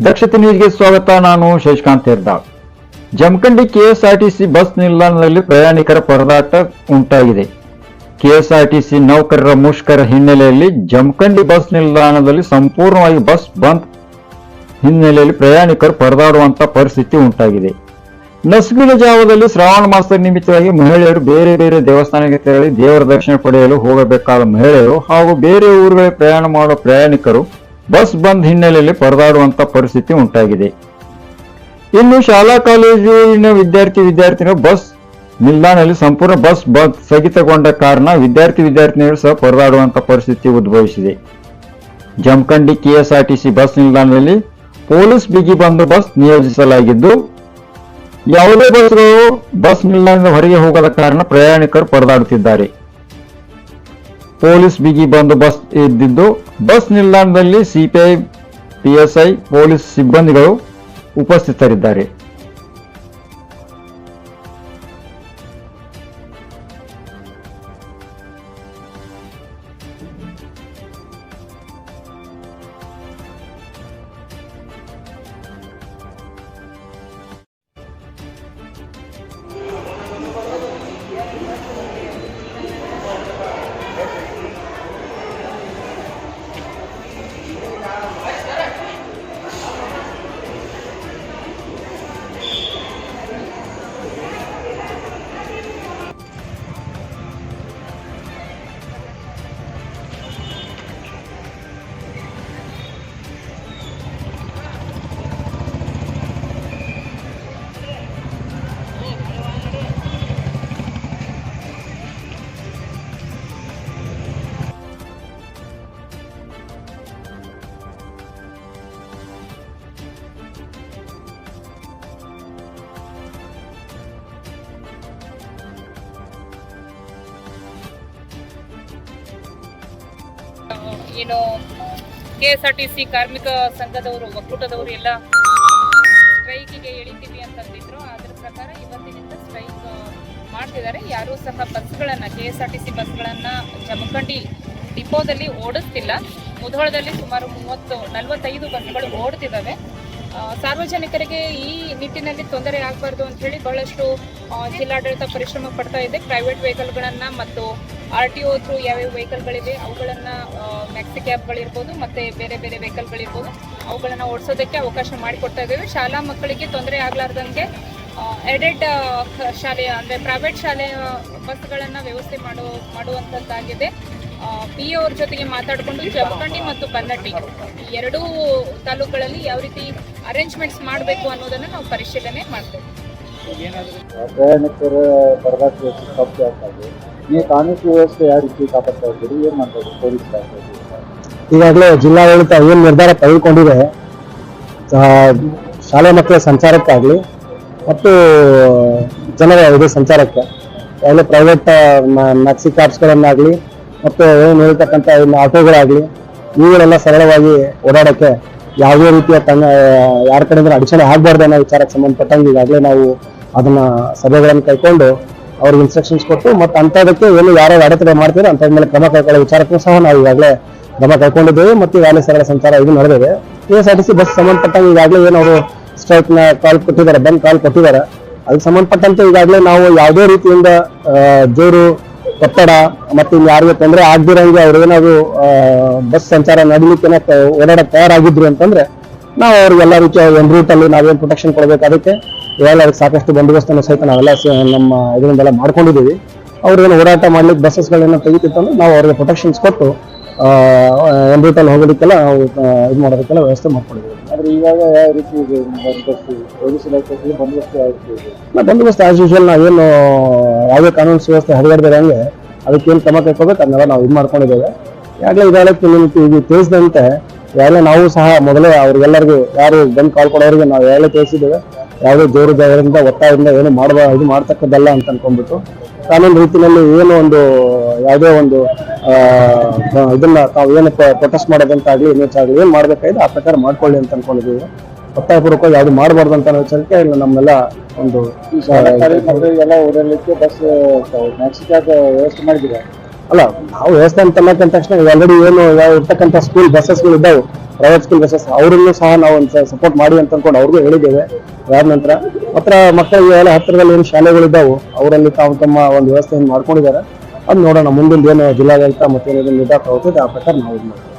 ದಕ್ಷತೆ ನ್ಯೂಸ್ಗೆ ಸ್ವಾಗತ. ನಾನು ಶಶಿಕಾಂತ್ ಹೆರ್ದಾಳ್. ಜಮಖಂಡಿ ಕೆಎಸ್ಆರ್ಟಿಸಿ ಬಸ್ ನಿಲ್ದಾಣದಲ್ಲಿ ಪ್ರಯಾಣಿಕರ ಪರದಾಟ ಉಂಟಾಗಿದೆ. ಕೆಎಸ್ಆರ್ಟಿಸಿ ನೌಕರರ ಮುಷ್ಕರ ಹಿನ್ನೆಲೆಯಲ್ಲಿ ಜಮಖಂಡಿ ಬಸ್ ನಿಲ್ದಾಣದಲ್ಲಿ ಸಂಪೂರ್ಣವಾಗಿ ಬಸ್ ಬಂದ್ ಹಿನ್ನೆಲೆಯಲ್ಲಿ ಪ್ರಯಾಣಿಕರು ಪರದಾಡುವಂತ ಪರಿಸ್ಥಿತಿ ಉಂಟಾಗಿದೆ. ನಸುಕಿನ ಜಾವದಲ್ಲಿ ಶ್ರಾವಣ ಮಾಸದ ನಿಮಿತ್ತವಾಗಿ ಮಹಿಳೆಯರು ಬೇರೆ ಬೇರೆ ದೇವಸ್ಥಾನಕ್ಕೆ ತೆರಳಿ ದೇವರ ದರ್ಶನ ಪಡೆಯಲು ಹೋಗಬೇಕಾದ ಮಹಿಳೆಯರು ಹಾಗೂ ಬೇರೆ ಊರುಗಳಿಗೆ ಪ್ರಯಾಣ ಮಾಡುವ ಪ್ರಯಾಣಿಕರು ಬಸ್ ಬಂದ್ ಹಿನ್ನೆಲೆಯಲ್ಲಿ ಪರದಾಡುವಂತ ಪರಿಸ್ಥಿತಿ ಉಂಟಾಗಿದೆ. ಇನ್ನು ಶಾಲಾ ಕಾಲೇಜಿನ ವಿದ್ಯಾರ್ಥಿನಿಯರು ಬಸ್ ನಿಲ್ದಾಣದಲ್ಲಿ ಸಂಪೂರ್ಣ ಬಸ್ ಬಂದ್ ಸ್ಥಗಿತಗೊಂಡ ಕಾರಣ ವಿದ್ಯಾರ್ಥಿನಿಯರು ಸಹ ಪರದಾಡುವಂತ ಪರಿಸ್ಥಿತಿ ಉದ್ಭವಿಸಿದೆ. ಜಮಖಂಡಿ ಕೆಎಸ್ಆರ್ಟಿಸಿ ಬಸ್ ನಿಲ್ದಾಣದಲ್ಲಿ ಪೊಲೀಸ್ ಬಿಗಿ ಬಂದೋಬಸ್ತ್ ನಿಯೋಜಿಸಲಾಗಿದ್ದು ಯಾವುದೇ ಬಸ್ಗಳು ಬಸ್ ನಿಲ್ದಾಣದಿಂದ ಹೊರಗೆ ಹೋಗದ ಕಾರಣ ಪ್ರಯಾಣಿಕರು ಪರದಾಡುತ್ತಿದ್ದಾರೆ. ಪೊಲೀಸ್ ಬಿಗಿ ಬಂದೋಬಸ್ತ್ ಇದ್ದಿದ್ದು ಬಸ್ ನಿಲ್ದಾಣದಲ್ಲಿ ಸಿಪಿಐ, ಪಿಎಸ್ಐ, ಪೊಲೀಸ್ ಸಿಬ್ಬಂದಿಗಳು ಉಪಸ್ಥಿತರಿದ್ದಾರೆ. ಏನು ಕೆಎಸ್ಆರ್ಟಿಸಿ ಕಾರ್ಮಿಕ ಸಂಘದವರು, ಒಕ್ಕೂಟದವರು ಎಲ್ಲ ಸ್ಟ್ರೈಕಿಗೆ ಇಳಿತೀವಿ ಅಂತಂದಿದ್ರು. ಅದರ ಪ್ರಕಾರ ಇವತ್ತಿನಿಂದ ಸ್ಟ್ರೈಕ್ ಮಾಡ್ತಿದ್ದಾರೆ. ಯಾರೂ ಸಹ ಬಸ್ಗಳನ್ನು, ಕೆಎಸ್ಆರ್ಟಿಸಿ ಬಸ್ಗಳನ್ನು ಜಮಖಂಡಿ ಡಿಪೋದಲ್ಲಿ ಓಡಿಸ್ತಿಲ್ಲ. ಮುಧೋಳದಲ್ಲಿ ಸುಮಾರು 40-45 ಬಸ್ಗಳು ಓಡ್ತಿದ್ದಾವೆ. ಸಾರ್ವಜನಿಕರಿಗೆ ಈ ನಿಟ್ಟಿನಲ್ಲಿ ತೊಂದರೆ ಆಗಬಾರ್ದು ಅಂತ ಹೇಳಿ ಬಹಳಷ್ಟು ಜಿಲ್ಲಾಡಳಿತ ಪರಿಶ್ರಮ ಪಡ್ತಾ ಇದೆ. ಪ್ರೈವೇಟ್ ವೆಹಿಕಲ್ಗಳನ್ನು ಮತ್ತು RTO ಥ್ರೂ ಯಾವ್ಯಾವ ವೆಹಿಕಲ್ಗಳಿವೆ ಅವುಗಳನ್ನು, ಮ್ಯಾಕ್ಸಿ ಕ್ಯಾಬ್ಗಳಿರ್ಬೋದು ಮತ್ತು ಬೇರೆ ಬೇರೆ ವೆಹಿಕಲ್ಗಳಿರ್ಬೋದು, ಅವುಗಳನ್ನು ಓಡಿಸೋದಕ್ಕೆ ಅವಕಾಶ ಮಾಡಿಕೊಡ್ತಾ ಇದ್ದೇವೆ. ಶಾಲಾ ಮಕ್ಕಳಿಗೆ ತೊಂದರೆ ಆಗಲಾರ್ದಂಗೆ ಎಡೆಡ್ ಶಾಲೆಯ ಅಂದರೆ ಪ್ರೈವೇಟ್ ಶಾಲೆಯ ಬಸ್ಗಳನ್ನು ವ್ಯವಸ್ಥೆ ಮಾಡುವಂಥದ್ದಾಗಿದೆ. PO ಅವ್ರ ಜೊತೆಗೆ ಮಾತಾಡಿಕೊಂಡು ಜಮಖಂಡಿ ಮತ್ತು ಬನ್ನಟ್ಟಿ ಎರಡೂ ತಾಲೂಕುಗಳಲ್ಲಿ ಯಾವ ರೀತಿ ಅರೇಂಜ್ಮೆಂಟ್ಸ್ ಮಾಡಬೇಕು ಅನ್ನೋದನ್ನು ನಾವು ಪರಿಶೀಲನೆ ಮಾಡ್ತೇವೆ. ಪ್ರಯಾಣಿಕರ ಪರದಾಟ ನೀವು ಕಾನೂನು ವ್ಯವಸ್ಥೆ ಯಾವ ರೀತಿ ಕಾಪಾಡ್ತಾ ಇದ್ದೀರಿ? ಏನು ಮಾಡ್ಬೋದು ಪೊಲೀಸ್? ಈಗಾಗಲೇ ಜಿಲ್ಲಾಡಳಿತ ಏನು ನಿರ್ಧಾರ ತೆಗೆದುಕೊಂಡಿದೆ, ಶಾಲೆ ಮಕ್ಕಳ ಸಂಚಾರಕ್ಕಾಗಲಿ ಮತ್ತು ಜನರ ಇದು ಸಂಚಾರಕ್ಕೆ ಯಾವುದೇ ಪ್ರೈವೇಟ್ ಮ್ಯಾಕ್ಸಿ ಕ್ಯಾಬ್ಸ್ಗಳನ್ನಾಗಲಿ ಮತ್ತು ಏನು ಹೇಳ್ತಕ್ಕಂಥ ಇನ್ನು ಆಟೋಗಳಾಗಲಿ ಇವುಗಳೆಲ್ಲ ಸರಳವಾಗಿ ಓಡಾಡೋಕ್ಕೆ ಯಾವುದೇ ರೀತಿಯ ಯಾರ ಕಡೆಯಿಂದ ಅಡಚಣೆ ಆಗಬಾರ್ದು ಅನ್ನೋ ವಿಚಾರಕ್ಕೆ ಸಂಬಂಧಪಟ್ಟಂಗೆ ಈಗಾಗಲೇ ನಾವು ಅದನ್ನು ಸಭೆಗಳನ್ನು ಕೈಕೊಂಡು ಅವ್ರಿಗೆ ಇನ್ಸ್ಟ್ರಕ್ಷನ್ಸ್ ಕೊಟ್ಟು ಮತ್ತು ಅಂಥದಕ್ಕೆ ಏನು ಯಾರು ಅಡೆತಡೆ ಮಾಡ್ತೀರೋ ಅಂಥದ ಮೇಲೆ ಕ್ರಮ ಕೈಗೊಳ್ಳೋ ವಿಚಾರಕ್ಕೂ ಸಹ ನಾವು ಈಗಾಗಲೇ ಕ್ರಮ ಕೈಗೊಂಡಿದ್ದೇವೆ ಮತ್ತು ಈಗಾಗಲೇ ಸರಳ ಸಂಚಾರ ಇದು ನಡೆದಿದೆ. KSRTC ಬಸ್ ಸಂಬಂಧಪಟ್ಟಂಗೆ ಈಗಾಗಲೇ ಏನು ಅವರು ಸ್ಟ್ರೈಕ್ನ ಕಾಲ್ ಕೊಟ್ಟಿದ್ದಾರೆ, ಬಂದ್ ಕಾಲ್ ಕೊಟ್ಟಿದ್ದಾರೆ. ಅದಕ್ಕೆ ಸಂಬಂಧಪಟ್ಟಂತೆ ಈಗಾಗಲೇ ನಾವು ಯಾವುದೇ ರೀತಿಯಿಂದ ಜೋರು ಒತ್ತಡ ಮತ್ತು ಇನ್ನು ಯಾರಿಗೆ ತೊಂದರೆ ಆಗದಿರಂಗೆ ಅವ್ರಿಗೇನಾದ್ರು ಬಸ್ ಸಂಚಾರ ನಡೀಲಿಕ್ಕೆ ಓಡಾಡಕ್ಕೆ ತಯಾರಾಗಿದ್ರು ಅಂತಂದ್ರೆ ನಾವು ಅವ್ರಿಗೆಲ್ಲ ರೀತಿಯ ಒಂದು ರೂಟಲ್ಲಿ ನಾವೇನು ಪ್ರೊಟೆಕ್ಷನ್ ಕೊಡಬೇಕು ಅದಕ್ಕೆ ಇವೆಲ್ಲ ಅದಕ್ಕೆ ಸಾಕಷ್ಟು ಬಂದೋಬಸ್ತನ್ನು ಸಹಿತ ನಾವೆಲ್ಲ ನಮ್ಮ ಇದರಿಂದೆಲ್ಲ ಮಾಡ್ಕೊಂಡಿದ್ದೀವಿ. ಅವ್ರಿಗೇನು ಓಡಾಟ ಮಾಡ್ಲಿಕ್ಕೆ ಬಸ್ಸಸ್ಗಳನ್ನ ತೆಗಿತಿತ್ತಂದ್ರೆ ನಾವು ಅವ್ರಿಗೆ ಪ್ರೊಟೆಕ್ಷನ್ಸ್ ಕೊಟ್ಟು ಒಂದು ರೂಟಲ್ಲಿ ಹೋಗೋದಕ್ಕೆಲ್ಲ ನಾವು ಇದು ಮಾಡೋದಕ್ಕೆಲ್ಲ ವ್ಯವಸ್ಥೆ ಮಾಡ್ಕೊಂಡಿದ್ದೀವಿ. ಆದರೆ ಇವಾಗ ಯಾವ ರೀತಿ ಪೊಲೀಸ್ ಇಲಾಖೆ ಬಂದೋಬಸ್ತ್ ಆಸ್ ಯೂಶುವಲ್ ನಾವೇನು ಯಾವುದೇ ಕಾನೂನು ಸುವ್ಯವಸ್ಥೆ ಹರಿದಾಡ್ದಂಗೆ ಅದಕ್ಕೇನು ಕ್ರಮ ಕೈಗೊಳ್ಬೇಕು ಅದನ್ನೆಲ್ಲ ನಾವು ಇದು ಮಾಡ್ಕೊಂಡಿದ್ದೇವೆ. ಈಗಾಗಲೇ ಈಗ ತಿಳಿಸಿದಂತೆ ಈಗಾಗಲೇ ನಾವು ಸಹ ಮೊದಲೇ ಅವ್ರಿಗೆಲ್ಲರಿಗೂ ಯಾರು ಬಂದು ಕಾಲ್ ಕೊಡೋರಿಗೆ ನಾವು ಈಗಾಗಲೇ ತಿಳಿಸಿದ್ದೇವೆ. ಯಾವುದೇ ಜೋರು ಜಾಗದಿಂದ ಒತ್ತಾಯದಿಂದ ಏನು ಇದು ಮಾಡ್ತಕ್ಕದ್ದಲ್ಲ ಅಂತ ಅನ್ಕೊಂಡ್ಬಿಟ್ಟು ಕಾನೂನು ರೀತಿಯಲ್ಲಿ ಏನು ಒಂದು ಯಾವುದೇ ಒಂದು ಇದನ್ನ ತಾವು ಏನು ಪ್ರೊಟೆಸ್ಟ್ ಮಾಡೋದಂತಾಗಲಿ ಇನ್ನೊಂದಾಗಲಿ ಏನು ಮಾಡಬೇಕಾಗಿದೆ ಆ ಪ್ರಕಾರ ಮಾಡ್ಕೊಳ್ಳಿ ಅಂತ ಅನ್ಕೊಂಡಿದ್ದೀವಿ. ಒತ್ತಾಯಪೂರ್ವಕವಾಗಿ ಯಾವುದು ಮಾಡಬಾರ್ದು ಅಂತ ವಿಚಾರಕ್ಕೆ ಇಲ್ಲ ನಮ್ಮೆಲ್ಲ ಒಂದು ಎಲ್ಲ ಓಡಾಡಲಿಕ್ಕೆ ಬಸ್ ಮ್ಯಾಕ್ಸಿ ಕ್ಯಾಬ್ ವ್ಯವಸ್ಥೆ ಮಾಡಿದ್ದೀರಾ? ಅಲ್ಲ, ನಾವು ವ್ಯವಸ್ಥೆ ಅಂತ ಅನ್ನೋಕ್ಕಿಂತ ತಕ್ಷಣ ಆಲ್ರೆಡಿ ಏನು ಇರ್ತಕ್ಕಂಥ ಸ್ಕೂಲ್ ಬಸ್ಸಸ್ಗಳು ಇದ್ದಾವೆ ಪ್ರೈವೇಟ್ ಸ್ಕೂಲ್ ಬಸ್ಸಸ್ ಅವರನ್ನು ಸಹ ನಾವು ಒಂದು ಸಪೋರ್ಟ್ ಮಾಡಿ ಅಂತ ಅನ್ಕೊಂಡು ಅವ್ರಿಗೂ ಹೇಳಿದ್ದೇವೆ. ಅದಾದ ನಂತರ ಮಾತ್ರ ಮಕ್ಕಳಿಗೆ ಎಲ್ಲ ಹತ್ತಿರದಲ್ಲಿ ಏನು ಶಾಲೆಗಳಿದ್ದಾವೆ ಅವರಲ್ಲಿ ತಾವು ತಮ್ಮ ಒಂದು ವ್ಯವಸ್ಥೆಯನ್ನು ಮಾಡ್ಕೊಂಡಿದ್ದಾರೆ. ಅದು ನೋಡೋಣ ಮುಂದಿನ ಏನು ಜಿಲ್ಲಾಡಳಿತ ಮತ್ತೇನು ನಿರ್ಧಾರ ತಗೋತದೆ ಆ ಪ್ರಕಾರ ನಾವು ಇದು ಮಾಡ್ತೀವಿ.